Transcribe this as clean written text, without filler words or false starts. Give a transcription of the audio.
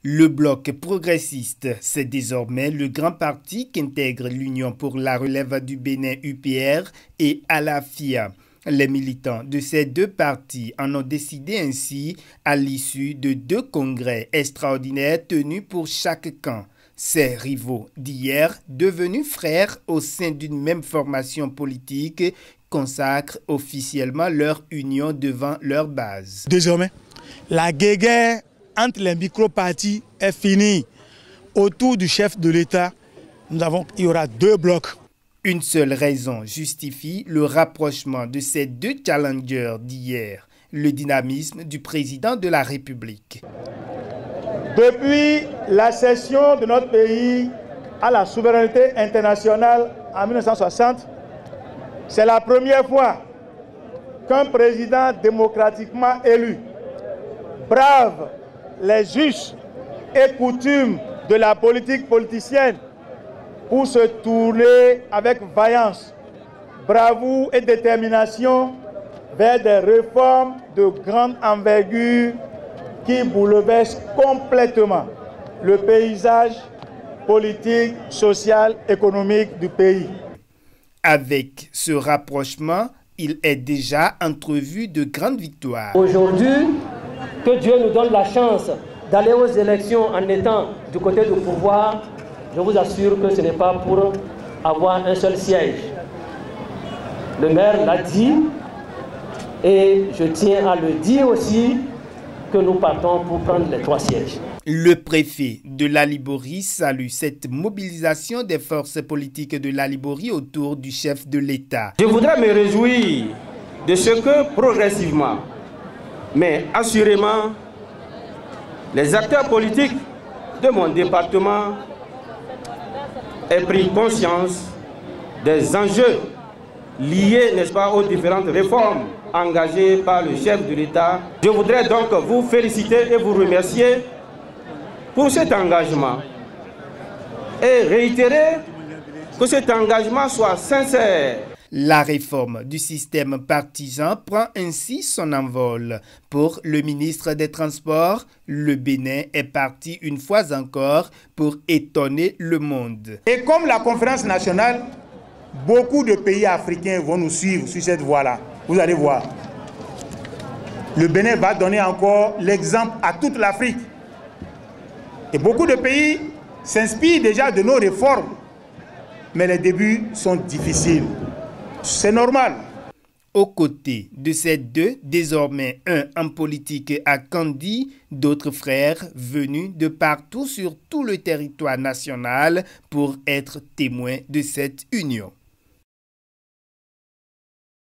Le bloc progressiste, c'est désormais le grand parti qu'intègre l'Union pour la relève du Bénin UPR et Alafia. Les militants de ces deux partis en ont décidé ainsi à l'issue de deux congrès extraordinaires tenus pour chaque camp. Ces rivaux d'hier, devenus frères au sein d'une même formation politique, consacrent officiellement leur union devant leur base. Désormais, la guerre entre les micro-partis est finie. Autour du chef de l'État, il y aura deux blocs. Une seule raison justifie le rapprochement de ces deux challengers d'hier, le dynamisme du président de la République. Depuis la cession de notre pays à la souveraineté internationale en 1960, c'est la première fois qu'un président démocratiquement élu brave les us et coutumes de la politique politicienne pour se tourner avec vaillance, bravoure et détermination vers des réformes de grande envergure qui bouleversent complètement le paysage politique, social, économique du pays. Avec ce rapprochement, il est déjà entrevu de grandes victoires. Aujourd'hui, que Dieu nous donne la chance d'aller aux élections en étant du côté du pouvoir, je vous assure que ce n'est pas pour avoir un seul siège. Le maire l'a dit et je tiens à le dire aussi que nous partons pour prendre les 3 sièges. Le préfet de la Liborie salue cette mobilisation des forces politiques de la Liborie autour du chef de l'État. Je voudrais me réjouir de ce que progressivement, mais assurément, les acteurs politiques de mon département aient pris conscience des enjeux liés, n'est-ce pas, aux différentes réformes engagées par le chef de l'État. Je voudrais donc vous féliciter et vous remercier pour cet engagement et réitérer que cet engagement soit sincère. La réforme du système partisan prend ainsi son envol. Pour le ministre des Transports, le Bénin est parti une fois encore pour étonner le monde. Et comme la conférence nationale, beaucoup de pays africains vont nous suivre sur cette voie-là. Vous allez voir. Le Bénin va donner encore l'exemple à toute l'Afrique. Et beaucoup de pays s'inspirent déjà de nos réformes. Mais les débuts sont difficiles. C'est normal. Aux côtés de ces deux, désormais un en politique à Kandi, d'autres frères venus de partout sur tout le territoire national pour être témoins de cette union.